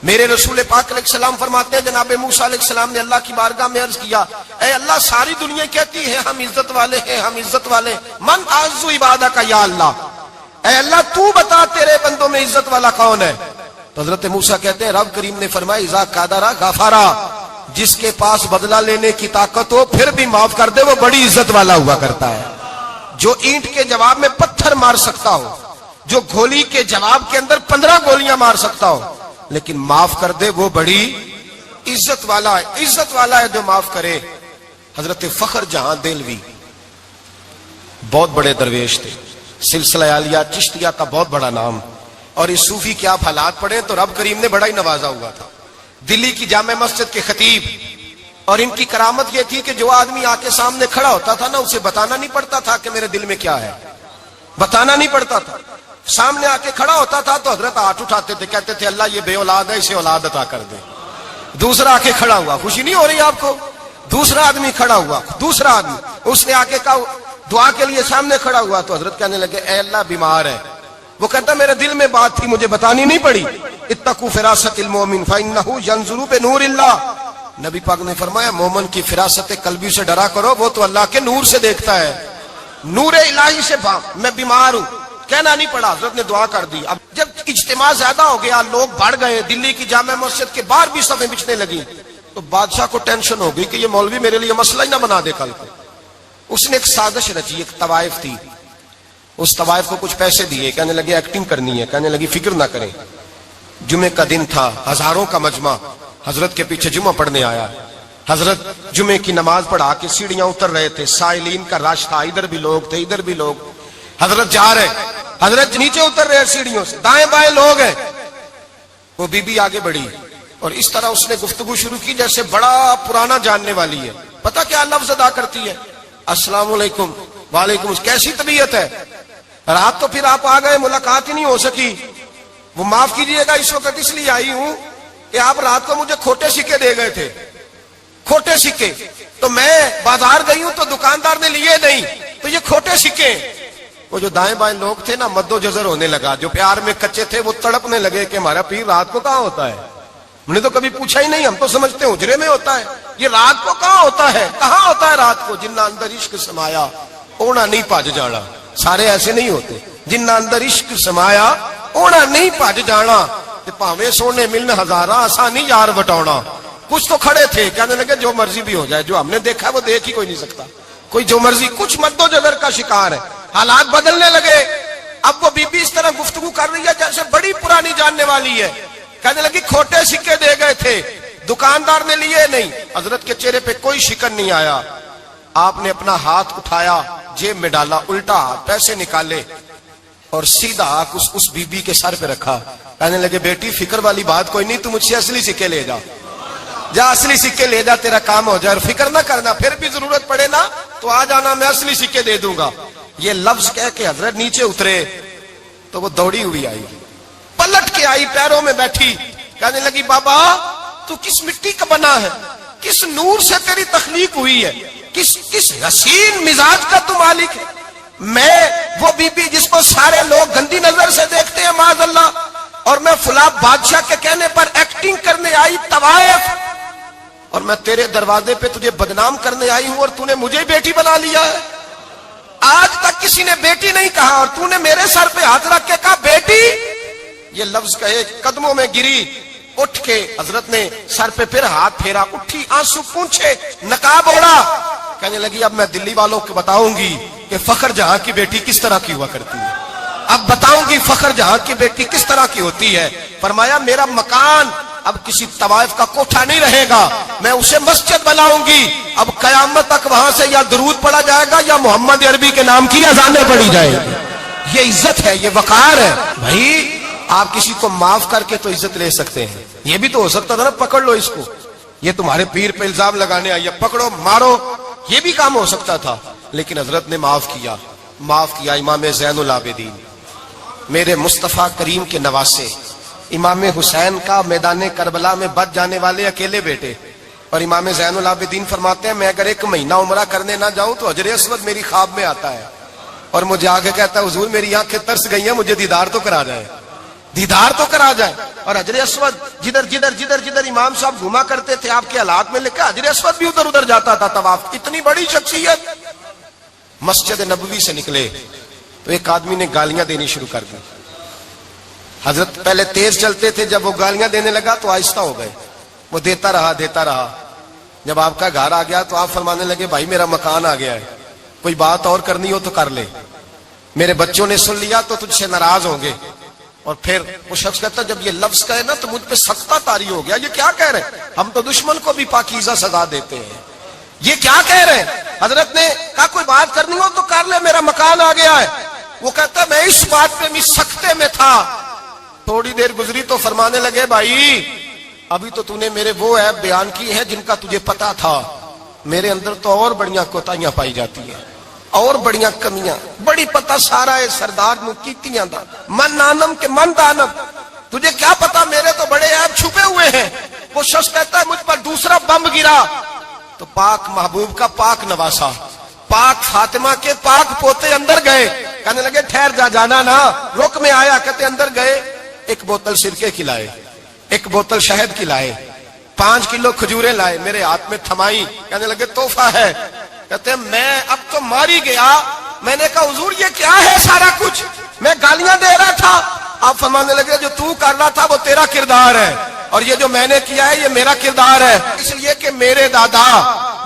میرے رسول پاک علیہ السلام فرماتے ہیں جناب موسیٰ علیہ السلام نے اللہ کی بارگاہ میں عرض کیا، اے اللہ ساری دنیا کہتی ہے ہم عزت والے ہیں، ہم عزت والے، من اعز عبادک یا اللہ، اے اللہ تو بتا تیرے بندوں میں عزت والا کون ہے؟ تو حضرت موسیٰ کہتے ہیں رب کریم نے فرمایا اذا قادر غفارا، جس کے پاس بدلہ لینے کی طاقت ہو پھر بھی معاف کر دے وہ بڑی عزت والا ہوا کرتا ہے. جو اینٹ کے جواب میں پتھر مار سکتا ہو، جو گولی کے جواب کے اندر 15 گولیاں مار سکتا ہو لیکن معاف کر دے وہ بڑی عزت والا ہے. عزت والا ہے جو معاف کرے. حضرت فخر جہاں دہلوی بہت بڑے درویش تھے، سلسلہ عالیہ چشتیہ کا بہت بڑا نام، اور اس صوفی کے آپ حالات پڑھیں تو رب کریم نے بڑا ہی نوازا ہوا تھا. دلی کی جامع مسجد کے خطیب، اور ان کی کرامت یہ تھی کہ جو آدمی آ کے سامنے کھڑا ہوتا تھا نا اسے بتانا نہیں پڑتا تھا کہ میرے دل میں کیا ہے، بتانا نہیں پڑتا تھا. سامنے آ کے کھڑا ہوتا تھا تو حضرت ہاتھ اٹھاتے تھے، کہتے تھے اللہ یہ بے اولاد ہے اسے اولاد عطا کر دے. دوسرا آ کے کھڑا ہوا، خوشی نہیں ہو رہی آپ کو؟ دوسرا آدمی کھڑا ہوا، دوسرا آدمی اس نے آ کے کہا دعا کے لیے سامنے کھڑا ہوا تو حضرت کہنے لگے اے اللہ بیمار ہے. وہ کہتا میرے دل میں بات تھی مجھے بتانی نہیں پڑی. اتقوا فراست المؤمن فانه ينظر بنور اللہ. نبی پاک نے فرمایا مومن کی فراست قلبی سے ڈرا کرو، وہ تو اللہ کے نور سے دیکھتا ہے. نور الہی سے میں بیمار ہوں، کہنا نہیں پڑا، حضرت نے دعا کر دی. اب جب اجتماع زیادہ ہو گیا، لوگ بڑھ گئے، دلی کی جامع مسجد کے باہر بھی صفیں بچھنے لگی، تو بادشاہ کو ٹینشن ہو گئی کہ یہ مولوی میرے لیے مسئلہ ہی نہ بنا دے کل کو. اس نے ایک سازش رچی، ایک طوائف تھی، اس طوائف کو کچھ پیسے دیے، کہنے لگے ایکٹنگ کرنی ہے، کہنے لگی فکر نہ کریں. جمعے کا دن تھا، ہزاروں کا مجمع حضرت کے پیچھے جمعہ پڑھنے آیا. حضرت جمعے کی نماز پڑھا کے سیڑھیاں اتر رہے تھے، سائلین کا رش تھا، ادھر بھی لوگ تھے ادھر بھی لوگ. حضرت جا رہے، حضرت نیچے اتر رہے سیڑھیوں سے، دائیں بائیں لوگ ہیں. وہ بی بی آگے بڑھی اور اس طرح اس نے گفتگو شروع کی جیسے بڑا پرانا جاننے والی ہے. پتہ کیا لفظ ادا کرتی ہے؟ السلام علیکم. وعلیکم السلام. کیسی طبیعت ہے؟ رات تو پھر آپ آ گئے، ملاقات ہی نہیں ہو سکی. وہ معاف کیجئے گا اس وقت اس لیے آئی ہوں کہ آپ رات کو مجھے کھوٹے سکے دے گئے تھے، کھوٹے سکے، تو میں بازار گئی ہوں تو دکاندار نے لیے نہیں، تو یہ کھوٹے سکے. وہ جو دائیں بائیں لوگ تھے نا مد و جزر ہونے لگا، جو پیار میں کچے تھے وہ تڑپنے لگے کہ ہمارا پیر رات کو کہاں ہوتا ہے. ہم نے تو کبھی پوچھا ہی نہیں، ہم تو سمجھتے حجرے میں ہوتا ہے، یہ رات کو کہاں ہوتا ہے، کہاں ہوتا ہے رات کو. جنہ اندر عشق سمایا اونا نہیں پاج جانا. سارے ایسے نہیں ہوتے. جنہ اندر عشق سمایا اونا نہیں پاج جانا. پاویں سونے ملن ہزاراں آسانی یار بٹاؤنا. کچھ تو کھڑے تھے کہنے لگے جو مرضی بھی ہو جائے، جو ہم نے دیکھا وہ دیکھ ہی کوئی نہیں سکتا، کوئی جو مرضی. کچھ مد و جزر کا شکار ہے. حالات بدلنے لگے. اب وہ بی بی اس طرح گفتگو کر رہی ہے جیسے بڑی پرانی جاننے والی ہے. کہنے لگی کھوٹے سکے دے گئے تھے، دکاندار نے لیے نہیں. حضرت کے چہرے پہ کوئی شکن نہیں آیا. آپ نے اپنا ہاتھ اٹھایا، جیب میں ڈالا، الٹا ہاتھ، پیسے نکالے اور سیدھا ہاتھ اس بی بی کے سر پہ رکھا. کہنے لگے بیٹی فکر والی بات کوئی نہیں، تو مجھ سے اصلی سکے لے جا، جا اصلی سکے لے جا، تیرا کام ہو جائے. اور فکر نہ کرنا، پھر بھی ضرورت پڑے نا تو آ جانا، میں اصلی سکے دے دوں گا. یہ لفظ کہہ کے حضرت نیچے اترے تو وہ دوڑی ہوئی آئی، پلٹ کے آئی، پیروں میں بیٹھی. کہنے لگی بابا تو کس مٹی کا بنا ہے، کس نور سے تیری تخلیق ہوئی ہے، کس حسین مزاج کا تو مالک ہے. میں وہ بی بی جس کو سارے لوگ گندی نظر سے دیکھتے ہیں معاذ اللہ، اور میں فلاں بادشاہ کے کہنے پر ایکٹنگ کرنے آئی طوائف، اور میں تیرے دروازے پہ تجھے بدنام کرنے آئی ہوں اور تو نے مجھے بیٹی بنا لیا ہے. آج تک کسی نے بیٹی نہیں کہا اور تو نے میرے سر پہ ہاتھ رکھ کے کہا بیٹی. یہ لفظ کہے قدموں میں گری، اٹھ کے حضرت نے سر پہ پھر ہاتھ پھیرا، اٹھی، آنسو پونچھے، نقاب اوڑا. کہنے لگی اب میں دلی والوں کو بتاؤں گی کہ فخر جہاں کی بیٹی کس طرح کی ہوا کرتی ہے، اب بتاؤں گی فخر جہاں کی بیٹی کس طرح کی ہوتی ہے. فرمایا میرا مکان اب کسی طوائف کا کوٹھا نہیں رہے گا، میں اسے مسجد بناؤں گی. اب قیامت تک وہاں سے یا درود پڑھا جائے گا یا محمد عربی کے نام کی اذانیں پڑھی جائے گی. یہ عزت ہے، یہ وقار ہے. بھائی آپ کسی کو معاف کر کے تو عزت لے سکتے ہیں. یہ بھی تو ہو سکتا تھا نا پکڑ لو اس کو, یہ تمہارے پیر پہ الزام لگانے آئی ہے, پکڑو مارو, یہ بھی کام ہو سکتا تھا. لیکن حضرت نے معاف کیا. امام زین العابدین میرے مصطفیٰ کریم کے نواسے, امام حسین کا میدان کربلا میں بچ جانے والے اکیلے بیٹے. اور امام زین العابدین فرماتے ہیں میں اگر 1 مہینہ عمرہ کرنے نہ جاؤں تو حجر اسود میری خواب میں آتا ہے اور مجھے آگے کہتا ہے حضور میری آنکھیں ترس گئی ہیں, مجھے دیدار تو کرا جائے, دیدار تو کرا جائے. اور حجر اسود جدھر جدھر جدھر جدھر امام صاحب گھوما کرتے تھے آپ کے حالات میں لکھا حجر اسود بھی ادھر ادھر جاتا تھا طواف. اتنی بڑی شخصیت. مسجد نبوی سے نکلے تو ایک آدمی نے گالیاں دینی شروع کر دی. حضرت پہلے تیز چلتے تھے, جب وہ گالیاں دینے لگا تو آہستہ ہو گئے. وہ دیتا رہا. جب آپ کا گھر آ گیا تو آپ فرمانے لگے بھائی میرا مکان آ گیا ہے, کوئی بات اور کرنی ہو تو کر لے, میرے بچوں نے سن لیا تو تجھ سے ناراض ہوں گے. اور پھر وہ شخص کہتا جب یہ لفظ کہے نا تو مجھ پہ سختہ طاری ہو گیا, یہ کیا کہہ رہے ہیں, ہم تو دشمن کو بھی پاکیزہ سزا دیتے ہیں, یہ کیا کہہ رہے ہیں. حضرت نے کہا کوئی بات کرنی ہو تو کر لے, میرا مکان آ گیا ہے. وہ کہتا میں اس بات پہ بھی سختے میں تھا. تھوڑی دیر گزری تو فرمانے لگے بھائی ابھی تو نے میرے وہ عیب بیان کی ہے جن کا تجھے پتا تھا, میرے اندر تو اور بڑیاں کوتاہیاں پائی جاتی ہیں, اور بڑیاں کمیاں, بڑی پتا سارا ہے سردار نو کیتیاں دا من نانم کے من دانم, تجھے کیا پتا میرے تو بڑے عیب چھپے ہوئے ہیں. وہ شخص کہتا ہے مجھ پر دوسرا بم گرا تو پاک محبوب کا پاک نواسا, پاک فاطمہ کے پاک پوتے اندر گئے. کہنے لگے ٹھہر جانا نا, رک میں آیا. کہتے اندر گئے, 1 بوتل سرکے کھلائے, 1 بوتل شہد کھلائے, 5 کلو کھجوریں لائے, میرے ہاتھ میں تھمائی. کہنے لگے تحفہ ہے. کہتے ہیں میں اب تو ماری گیا. میں نے کہا حضور یہ کیا ہے سارا کچھ, میں گالیاں دے رہا تھا. آپ فرمانے لگے جو تو کر رہا تھا وہ تیرا کردار ہے اور یہ جو میں نے کیا ہے یہ میرا کردار ہے. اس لیے کہ میرے دادا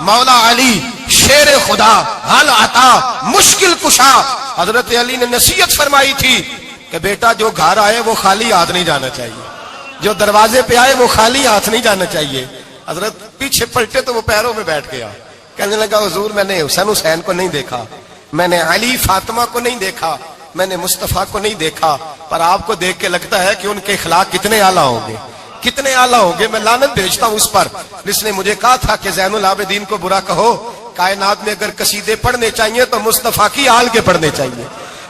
مولا علی شیر خدا حل عطا مشکل کشا, حضرت علی نے نصیحت فرمائی تھی کہ بیٹا جو گھر آئے وہ خالی ہاتھ نہیں جانا چاہیے, جو دروازے پہ آئے وہ خالی ہاتھ نہیں جانا چاہیے. حضرت پیچھے پلٹے تو وہ پیروں میں بیٹھ گیا. کہنے لگا حضور میں نے حسین کو نہیں دیکھا, میں نے علی فاطمہ کو نہیں دیکھا, میں نے مصطفیٰ کو نہیں دیکھا, پر آپ کو دیکھ کے لگتا ہے کہ ان کے اخلاق کتنے اعلیٰ ہوں گے, کتنے اعلیٰ ہوں گے. میں لعنت بھیجتا ہوں اس پر جس نے مجھے کہا تھا کہ زین العابدین کو برا کہو, کائنات میں اگر قصیدے پڑھنے چاہیے تو مصطفیٰ کی آل کے پڑھنے چاہیے,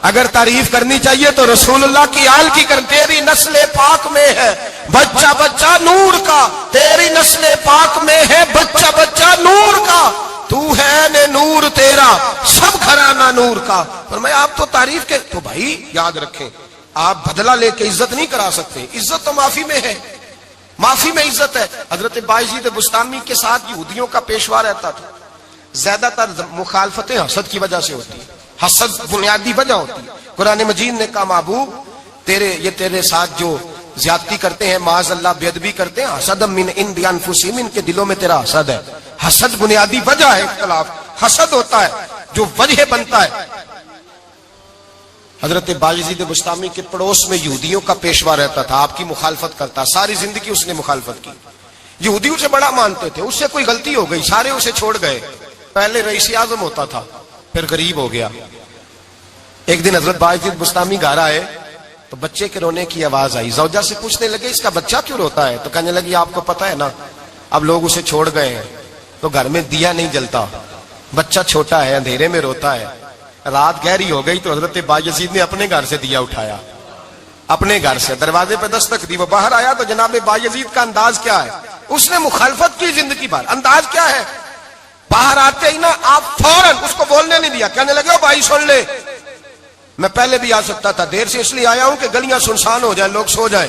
اگر تعریف کرنی چاہیے تو رسول اللہ کی آل کی کر. تیری نسل پاک میں ہے بچہ بچہ نور کا, تیری نسل پاک میں ہے بچہ بچہ نور کا, تو ہے نے نور تیرا سب گھرانہ نور کا. فرمایا آپ تو تعریف کے تو بھائی یاد رکھیں آپ بدلہ لے کے عزت نہیں کرا سکتے, عزت تو معافی میں ہے, معافی میں عزت ہے. حضرت بایزید بستامی کے ساتھ یہودیوں کا پیشوا رہتا تھا. زیادہ تر مخالفتیں حسد کی وجہ سے ہوتی ہیں, حسد بنیادی وجہ ہوتی ہے. قرآن مجید نے کہا محبوب یہ تیرے ساتھ جو زیادتی کرتے ہیں معاذ اللہ بے ادبی کرتے ہیں, حسد من عند انفسہم, ان کے دلوں میں تیرا حسد ہے. حسد بنیادی وجہ ہے اختلاف, حسد ہوتا ہے جو وجہ بنتا ہے. حضرت بایزید بستامی کے پڑوس میں یہودیوں کا پیشوا رہتا تھا, آپ کی مخالفت کرتا, ساری زندگی اس نے مخالفت کی. یہودی اسے بڑا مانتے تھے, اس سے کوئی غلطی ہو گئی سارے اسے چھوڑ گئے. پہلے رئیس اعظم ہوتا تھا پھر غریب ہو گیا. ایک دن حضرت بایزید بستامی گھر آئے تو بچے کے رونے کی آواز آئی. زوجہ سے پوچھنے لگے اس کا بچہ کیوں روتا ہے, تو کہنے لگی آپ کو پتا ہے نا اب لوگ اسے چھوڑ گئے ہیں تو گھر میں دیا نہیں جلتا, بچہ چھوٹا ہے اندھیرے میں روتا ہے. رات گہری ہو گئی تو حضرت بایزید نے اپنے گھر سے دیا اٹھایا, اپنے گھر سے دروازے پہ دستک دی. وہ باہر آیا تو جناب بایزید کا انداز کیا ہے, اس نے مخالفت کی زندگی بھر. انداز کیا ہے, باہر آتے ہی نا آپ فوراً اس کو بولنے نہیں دیا. کہنے لگے بھائی سن لے, میں پہلے بھی آ سکتا تھا, دیر سے اس لیے آیا ہوں کہ گلیاں سنسان ہو جائیں, لوگ سو جائیں,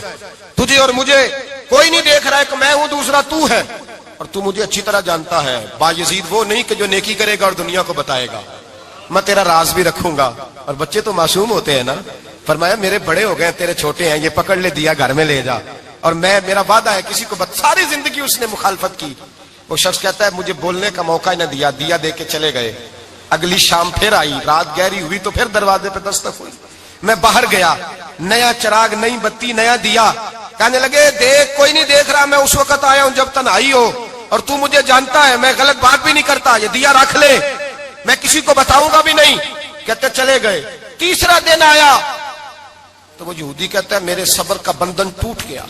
تجھے اور مجھے کوئی نہیں دیکھ رہا ہے کہ میں ہوں دوسرا تو ہے, اور تو مجھے اچھی طرح جانتا ہے. بایزید وہ نہیں کہ جو نیکی کرے گا اور دنیا کو بتائے گا, میں تیرا راز بھی رکھوں گا. اور بچے تو معصوم ہوتے ہیں نا. فرمایا میرے بڑے ہو گئے تیرے چھوٹے ہیں, یہ پکڑ لے دیا گھر میں لے جا, اور میرا وعدہ ہے کسی کو ساری زندگی اس نے مخالفت کی. وہ شخص کہتا ہے مجھے بولنے کا موقع ہی نہ دیا, دیا دے کے چلے گئے. اگلی شام پھر آئی, رات گہری ہوئی تو پھر دروازے پہ دستک ہوئی. میں باہر گیا, نیا چراغ, نئی بتی, نیا دیا. کہنے لگے دیکھ کوئی نہیں دیکھ رہا, میں اس وقت آیا ہوں جب تنہائی ہو, اور تو مجھے جانتا ہے میں غلط بات بھی نہیں کرتا, یہ دیا رکھ لے, میں کسی کو بتاؤں گا بھی نہیں. کہتے چلے گئے. تیسرا دن آیا, تو وہ یہودی کہتا ہے میرے صبر کا بندھن ٹوٹ گیا،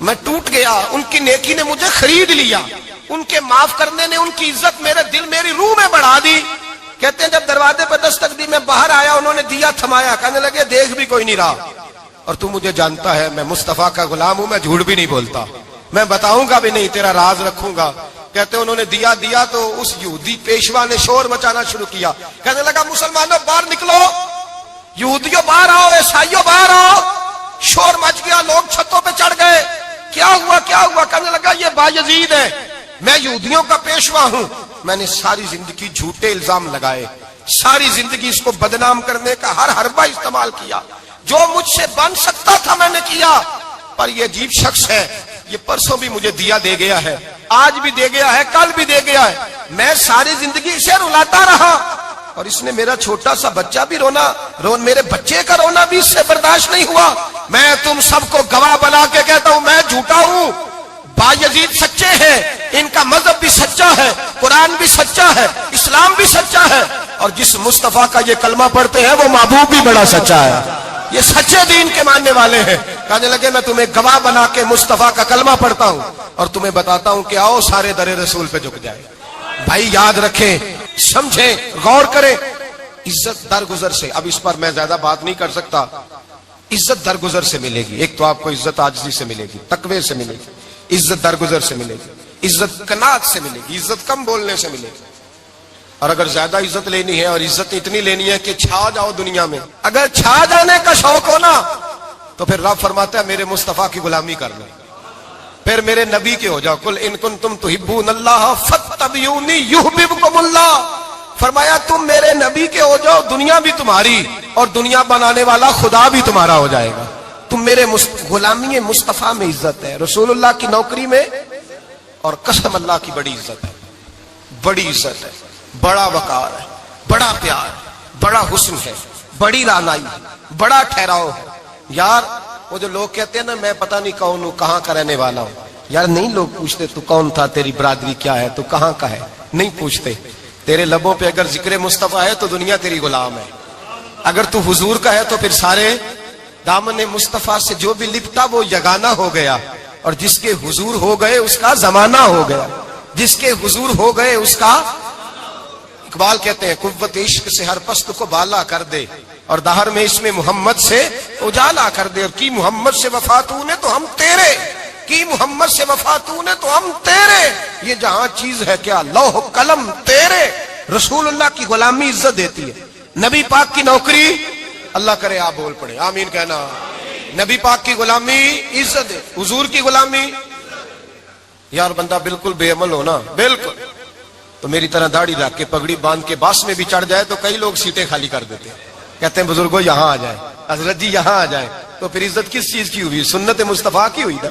میں ٹوٹ گیا، ان کی نیکی نے مجھے خرید لیا، ان کے معاف کرنے نے ان کی عزت میرے دل میری روح میں بڑھا دی۔ کہتے ہیں جب دروازے پہ دستک دی، میں باہر آیا، انہوں نے دیا تھمایا، کہنے لگے دیکھ بھی کوئی نہیں رہا، اور تو مجھے جانتا ہے میں مصطفیٰ کا غلام ہوں، میں جھوٹ بھی نہیں بولتا، میں بتاؤں گا بھی نہیں، تیرا راز رکھوں گا۔ کہتے ہیں انہوں نے دیا تو اس یہودی پیشوا نے شور مچانا شروع کیا، کہنے لگا مسلمانوں باہر نکلو، یہودیوں باہر آؤ، عیسائیوں باہر آؤ۔ شور مچ گیا، لوگ چھتوں پہ چڑھ گئے، کیا ہوا کیا ہوا؟ کہنے لگا یہ بایزید ہے، میں یہودیوں کا پیشوا ہوں، میں نے ساری زندگی جھوٹے الزام لگائے، ساری زندگی اس کو بدنام کرنے کا ہر حربہ استعمال کیا، جو مجھ سے بن سکتا تھا میں نے کیا، پر یہ عجیب شخص ہے، یہ پرسوں بھی مجھے دیا دے گیا ہے، آج بھی دے گیا ہے، کل بھی دے گیا ہے، میں ساری زندگی اسے رلاتا رہا، اور اس نے میرا چھوٹا سا بچہ بھی میرے بچے کا رونا بھی اس سے برداشت نہیں ہوا۔ میں تم سب کو گواہ بنا کے کہتا ہوں میں جھوٹا ہوں، بایزید سچے ہیں، ان کا مذہب بھی سچا ہے، قرآن بھی سچا ہے، اسلام بھی سچا ہے، اور جس مصطفیٰ کا یہ کلمہ پڑھتے ہیں وہ محبوب بھی بڑا سچا ہے، یہ سچے دین کے ماننے والے ہیں۔ کہنے لگے میں تمہیں گواہ بنا کے مصطفیٰ کا کلمہ پڑھتا ہوں اور تمہیں بتاتا ہوں کہ آؤ سارے در رسول پہ جھک جائے۔ بھائی یاد رکھیں، سمجھیں، غور کریں، عزت درگزر سے، اب اس پر میں زیادہ بات نہیں کر سکتا، عزت درگزر سے ملے گی۔ ایک تو آپ کو عزت عاجزی سے ملے گی، تقوی سے ملے گی، عزت درگزر سے ملے گی، عزت قناعت سے ملے گی، عزت کم بولنے سے ملے گی۔ اور اگر زیادہ عزت لینی ہے اور عزت اتنی لینی ہے کہ چھا جاؤ دنیا میں، اگر چھا جانے کا شوق ہو نا تو پھر رب فرماتا ہے میرے مصطفیٰ کی غلامی کر لو، پھر میرے نبی کے ہو جاؤ۔ قل ان کنتم تحبون اللہ فاتبعونی یحببکم اللہ، فرمایا تم میرے نبی کے ہو جاؤ، دنیا بھی تمہاری اور دنیا بنانے والا خدا بھی تمہارا ہو جائے گا۔ تم میرے غلامی مصطفیٰ میں عزت ہے، رسول اللہ کی نوکری میں، اور قسم اللہ کی بڑی عزت ہے، بڑی عزت ہے، بڑا وقار ہے، بڑا پیار ہے، بڑا حسن ہے، بڑی رعنائی ہے، بڑا ٹھہراؤ ہے۔ یار وہ جو لوگ کہتے ہیں نا میں پتہ نہیں کون ہوں، کہاں کا رہنے والا ہوں، یار نہیں لوگ پوچھتے تو کون تھا، تیری برادری کیا ہے، تو کہاں کا ہے، نہیں پوچھتے۔ تیرے لبوں پہ اگر ذکر مصطفیٰ ہے تو دنیا تیری غلام ہے، اگر تو حضور کا ہے تو پھر سارے دامن مصطفیٰ سے جو بھی لپٹا وہ یگانہ ہو گیا، اور جس کے حضور ہو گئے اس کا زمانہ ہو گیا، جس کے حضور ہو گئے اس کا۔ اقبال کہتے ہیں قوت عشق سے ہر پست کو بالا کر دے، اور دہر میں اس میں محمد سے اجالا کر دے، اور کی محمد سے وفا تو نے تو ہم تیرے، کی محمد سے وفا تو نے تو ہم تیرے، یہ جہاں چیز ہے کیا لوح قلم تیرے۔ رسول اللہ کی غلامی عزت دیتی ہے، نبی پاک کی نوکری، اللہ کرے آپ بول پڑے آمین کہنا، نبی پاک کی غلامی عزت ہے، حضور کی غلامی۔ یار بندہ بالکل بے عمل ہونا، بالکل تو میری طرح داڑھی رکھ کے پگڑی باندھ کے باس میں بھی چڑھ جائے تو کئی لوگ سیٹیں خالی کر دیتے ہیں، کہتے ہیں بزرگوں یہاں آ جائے، حضرت جی یہاں آ جائے، تو پھر عزت کس چیز کی ہوئی؟ سنت مصطفیٰ کی ہوئی نا،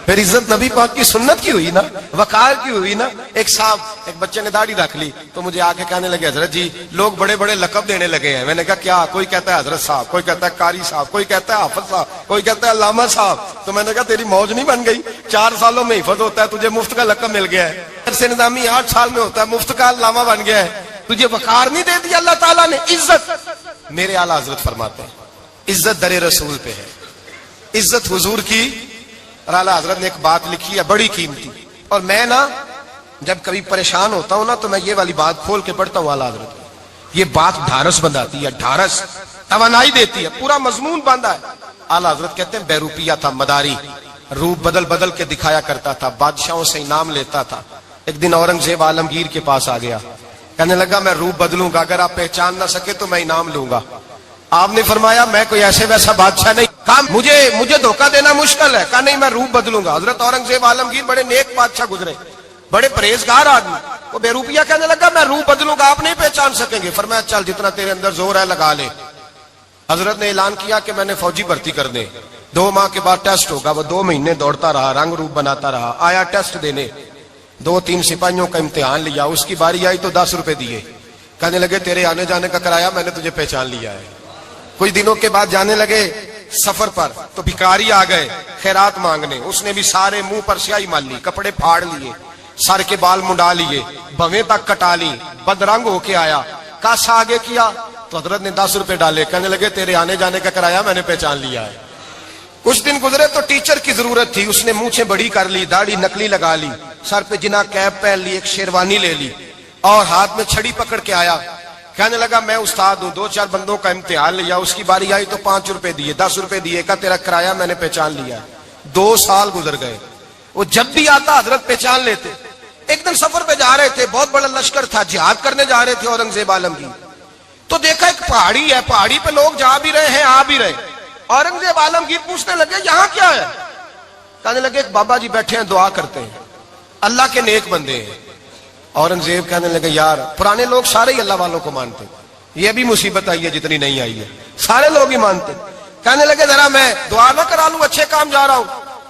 پھر عزت نبی پاک کی سنت کی ہوئی نا، وقار کی ہوئی نا۔ ایک صاحب، ایک بچے نے داڑھی رکھ لی تو مجھے آ کے کہنے لگے حضرت جی لوگ بڑے بڑے لقب دینے لگے ہیں۔ میں نے کہا کیا؟ کوئی کہتا ہے حضرت صاحب، کوئی کہتا ہے قاری صاحب، کوئی کہتا ہے حافظ صاحب، کوئی کہتا ہے علامہ صاحب۔ تو میں نے کہا تیری موج نہیں بن گئی، 4 سالوں میں حفظ ہوتا ہے، تجھے مفت کا لقب مل گیا ہے، سے نظامی 8 سال میں ہوتا ہے، مفت کا علامہ بن گیا ہے، تجھے وقار نہیں دے دیا اللہ تعالیٰ نے، عزت۔ میرے اعلیٰ حضرت فرماتے ہیں عزت در رسول پہ ہے، عزت حضور کی۔ اور اعلیٰ حضرت نے ایک بات لکھی ہے بڑی قیمتی، اور میں نا جب کبھی پریشان ہوتا ہوں نا تو میں یہ والی بات کھول کے پڑھتا ہوں اعلیٰ حضرت کی، یہ بات ڈھارس بندھاتی ہے، ڈھارس توانائی دیتی ہے، پورا مضمون باندھا ہے۔ اعلیٰ حضرت کہتے ہیں بیروپیہ تھا مداری، روپ بدل بدل کے دکھایا کرتا تھا، بادشاہوں سے انعام لیتا تھا۔ ایک دن اورنگزیب عالمگیر کے پاس آ گیا، کہنے لگا میں روپ بدلوں گا، اگر آپ پہچان نہ سکے تو میں انعام لوں گا۔ آپ نے فرمایا میں کوئی ایسے ویسا بادشاہ نہیں، کہا مجھے دھوکہ دینا مشکل ہے، کہا نہیں میں روپ بدلوں گا۔ حضرت اورنگزیب عالمگیر بڑے نیک بادشاہ گزرے، بڑے پرہیزگار آدمی، وہ بے روپیہ کہنے لگا میں روپ بدلوں گا، آپ نہیں پہچان سکیں گے۔ فرمایا چل جتنا تیرے اندر زور ہے لگا لے۔ حضرت نے اعلان کیا کہ میں نے فوجی بھرتی کر دیں، 2 ماہ کے بعد ٹیسٹ ہوگا۔ وہ 2 مہینے دوڑتا رہا، رنگ روپ بناتا رہا، آیا ٹیسٹ دینے، 2-3 سپاہیوں کا امتحان لیا، اس کی باری آئی تو 10 روپے دیے، کہنے لگے تیرے آنے جانے کا کرایہ میں نے تجھے پہچان لیا ہے۔ کچھ دنوں کے بعد جانے لگے سفر پر تو بھکاری آ گئے خیرات مانگنے، اس نے بھی سارے منہ پر سیاہی مال لی، کپڑے پھاڑ لیے، سر کے بال منڈا لیے، بھویں تک کٹا لی، بدرنگ ہو کے آیا، کاسا آگے کیا، تو حضرت نے 10 روپے ڈالے, کہنے لگے تیرے آنے جانے کا کرایہ میں نے پہچان لیا ہے. کچھ دن گزرے تو ٹیچر کی ضرورت تھی, اس نے مونچھیں بڑی کر لی, داڑھی نکلی لگا لی, سر پہ جنا کیپ پہن لی, ایک شیروانی لے لی اور ہاتھ میں چھڑی پکڑ کے آیا. کہنے لگا میں استاد ہوں, 2-4 بندوں کا امتحان لیا, اس کی باری آئی تو 5 روپے دیے, 10 روپے دیے, کہا تیرا کرایہ میں نے پہچان لیا. 2 سال گزر گئے, وہ جب بھی آتا حضرت پہچان لیتے. ایک دن سفر پہ جا رہے تھے, بہت بڑا لشکر تھا, جہاد کرنے جا رہے تھے اورنگزیب عالمگیر. تو دیکھا ایک پہاڑی ہے, پہاڑی پہ لوگ جا بھی رہے ہیں آ بھی رہے. اورنگزیب عالمگیر پوچھنے لگے یہاں کیا ہے؟ کہنے لگے ایک بابا جی بیٹھے ہیں دعا کرتے ہیں, اللہ کے نیک بندے ہیں. اورنگزیب کہنے لگے یار پرانے لوگ سارے ہی اللہ والوں کو مانتے, یہ بھی مصیبت آئی ہے جتنی نہیں آئی ہے, سارے لوگ ہی مانتے. کہنے لگے ذرا میں دعا نہ کرا لوں, اچھے کام جا رہا ہوں.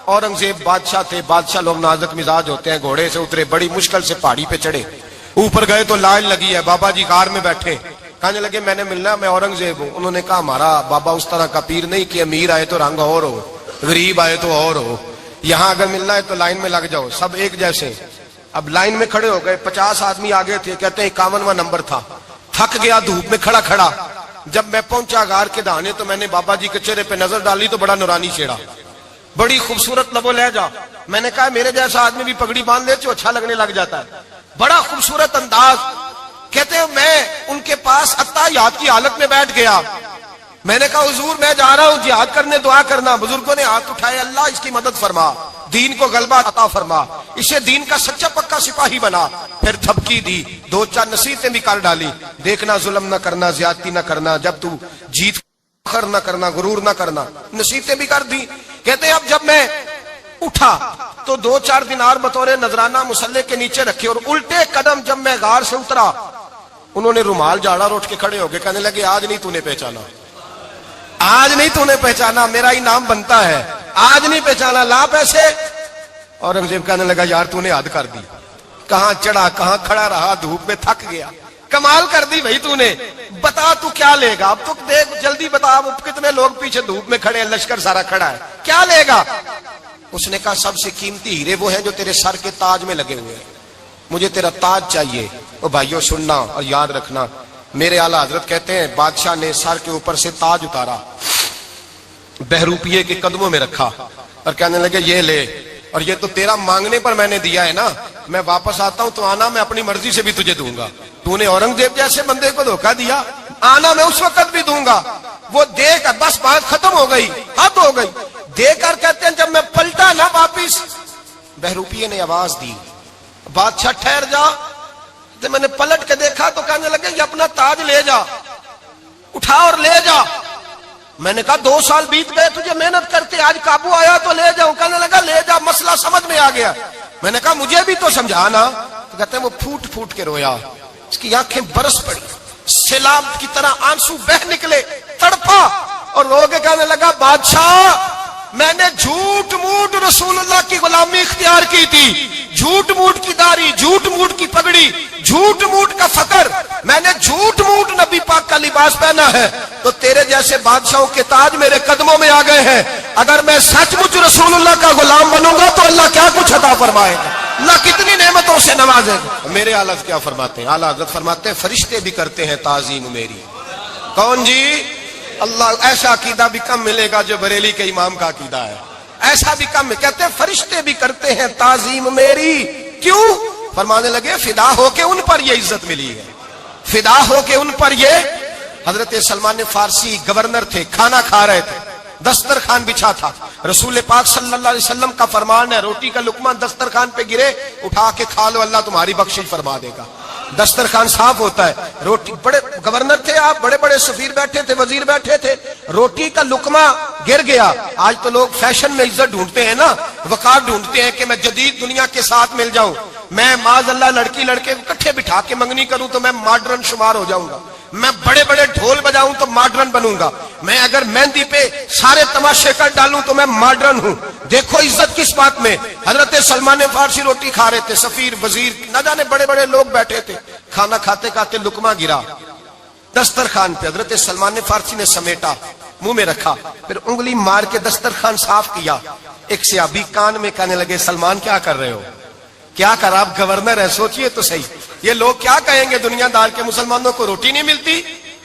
اورنگزیب بادشاہ تھے, بادشاہ لوگ نازک مزاج ہوتے ہیں, گھوڑے سے اترے, بڑی مشکل سے پہاڑی پہ چڑھے, اوپر گئے تو لائن لگی ہے, بابا جی غار میں بیٹھے. کہنے لگے میں نے ملنا, میں اورنگزیب ہوں. انہوں نے کہا ہمارا بابا اس طرح کا پیر نہیں کہ امیر آئے تو رنگ اور ہو, غریب آئے تو اور ہو, یہاں اگر ملنا ہے تو لائن میں لگ جاؤ, سب ایک جیسے. اب لائن میں کھڑے ہو گئے, 50 آدمی آگے تھے, کہتے ہیں 51واں نمبر تھا. تھک گیا دھوپ میں کھڑا کھڑا. جب میں پہنچا غار کے دہانے تو میں نے بابا جی کے چہرے پہ نظر ڈالی تو بڑا نورانی چہرہ, بڑی خوبصورت لب و لہجہ. میں نے کہا میرے جیسا آدمی بھی پگڑی باندھ لے تو اچھا لگنے لگ جاتا ہے, بڑا خوبصورت انداز. کہتے ہیں میں ان کے پاس اتحیات کی حالت میں بیٹھ گیا. میں نے کہا حضور میں جا رہا ہوں جہاد کرنے, دعا کرنا. بزرگوں نے ہاتھ اٹھائے, اللہ اس کی مدد فرما, دین کو غلبہ عطا فرما, اسے دین کا سچا پکا سپاہی بنا. پھر تھپکی دی, 2-4 نصیحتیں بھی کر ڈالی, دیکھنا ظلم نہ کرنا, زیادتی نہ کرنا, جب تو جیت فخر نہ کرنا, غرور نہ کرنا, نصیحتیں بھی کر دی. کہتے ہیں اب جب میں اٹھا تو 2-4 دینار بطور نذرانہ مسلح کے نیچے رکھے, اور الٹے قدم جب میں غار سے اترا انہوں نے رومال جاڑا اور اٹھ کے کھڑے ہو گئے. کہنے لگے آج نہیں تو نے پہچانا, آج نہیں تو نے پہچانا, میرا انعام بنتا ہے, آج نہیں پہچانا, لا پیسے. اورنگزیب کہنے لگا یار تو نے حد کر دی, کہاں چڑھا کہاں کھڑا رہا, دھوپ میں تھک گیا, کمال کر دی بھائی تو نے. بتا تو کیا لے گا, اب تو دیکھ جلدی بتا, اب کتنے لوگ پیچھے دھوپ میں کھڑے ہیں, لشکر سارا کھڑا ہے, کیا لے گا؟ اس نے کہا سب سے قیمتی ہیرے وہ ہیں جو تیرے سر کے تاج میں لگے ہوئے ہیں, مجھے تیرا تاج چاہیے. او بھائیو سننا اور یاد رکھنا, میرے اعلیٰ حضرت کہتے ہیں بادشاہ نے سر کے اوپر سے تاج اتارا, بہروپیے کے قدموں میں رکھا اور کہنے لگے یہ لے, اور یہ تو تیرا مانگنے پر میں نے دیا ہے نا, میں واپس آتا ہوں تو آنا میں اپنی مرضی سے بھی تجھے دوں گا. تو نے اورنگزیب جیسے بندے کو دھوکہ دیا, آنا میں اس وقت بھی دوں گا. وہ دے کر بس بات ختم ہو گئی, حد ہو گئی. دے کر کہتے ہیں جب میں پلٹا نا واپس, بہروپیے نے آواز دی بادشاہ ٹھہر جا. تو میں نے پلٹ کے دیکھا تو کہنے لگے یہ اپنا تاج لے جا, اٹھا اور لے جا. میں نے کہا 2 سال بیت گئے تجھے محنت کرتے, آج قابو آیا تو لے جاؤں. کہنے لگا لے جا, مسئلہ سمجھ میں آ گیا. میں نے کہا مجھے بھی تو سمجھانا. تو کہتے ہیں وہ پھوٹ پھوٹ کے رویا, اس کی آنکھیں برس پڑی, سیلاب کی طرح آنسو بہ نکلے, تڑپا اور رو کے کہنے لگا بادشاہ میں نے جھوٹ موٹ رسول اللہ کی غلامی اختیار کی تھی, جھوٹ موٹ کی داڑھی, جھوٹ موٹ کی پگڑی, جھوٹ موٹ کا فقر, میں نے جھوٹ موٹ نبی پاک کا لباس پہنا ہے, تو تیرے جیسے بادشاہوں کے تاج میرے قدموں میں آ گئے ہیں. اگر میں سچ مچ رسول اللہ کا غلام بنوں گا تو اللہ کیا کچھ عطا فرمائے گا, اللہ کتنی نعمتوں سے نوازے گا. میرے اعلیٰ کیا فرماتے ہیں, اعلیٰ حضرت فرماتے ہیں فرشتے بھی کرتے ہیں تعظیم میری. کون جی؟ اللہ. ایسا عقیدہ بھی کم ملے گا جو بریلی کے امام کا عقیدہ ہے, ایسا بھی کم. کہتے ہیں فرشتے بھی کرتے ہیں تعظیم میری. کیوں؟ فرمانے لگے فدا ہو کے ان پر یہ عزت ملی ہے, فدا ہو کے ان پر یہ. حضرت سلمان فارسی گورنر تھے, کھانا کھا رہے تھے, دسترخوان بچھا تھا, رسول پاک صلی اللہ علیہ وسلم کا فرمان ہے روٹی کا لقمہ دسترخوان پہ گرے اٹھا کے کھا لو, اللہ تمہاری بخشش فرما دے گا. دسترخوان صاف ہوتا ہے. روٹی, بڑے گورنر تھے آپ, بڑے بڑے سفیر بیٹھے تھے, وزیر بیٹھے تھے, روٹی کا لقمہ گر گیا. آج تو لوگ فیشن میں عزت ڈھونڈتے ہیں نا, وقار ڈھونڈتے ہیں کہ میں جدید دنیا کے ساتھ مل جاؤں, میں معاذ اللہ لڑکی لڑکے اکٹھے بٹھا کے منگنی کروں تو میں ماڈرن شمار ہو جاؤں گا, میں بڑے بڑے ڈھول بجاؤں تو ماڈرن بنوں گا, میں اگر مہندی پہ سارے تماشے کر ڈالوں تو میں ماڈرن ہوں. دیکھو عزت کس بات میں. حضرت سلمان فارسی روٹی کھا رہے تھے, سفیر وزیر نہ جانے بڑے بڑے لوگ بیٹھے تھے, کھانا کھاتے کھاتے لقمہ گرا دسترخوان پہ. حضرت سلمان فارسی نے سمیٹا, منہ میں رکھا, پھر انگلی مار کے دسترخوان صاف کیا. ایک صحابی کان میں کہنے لگے سلمان کیا کر رہے ہو, کیا کر, آپ گورنر ہے, سوچئے تو صحیح, یہ لوگ کیا کہیں گے دنیا دار کے, مسلمانوں کو روٹی نہیں ملتی,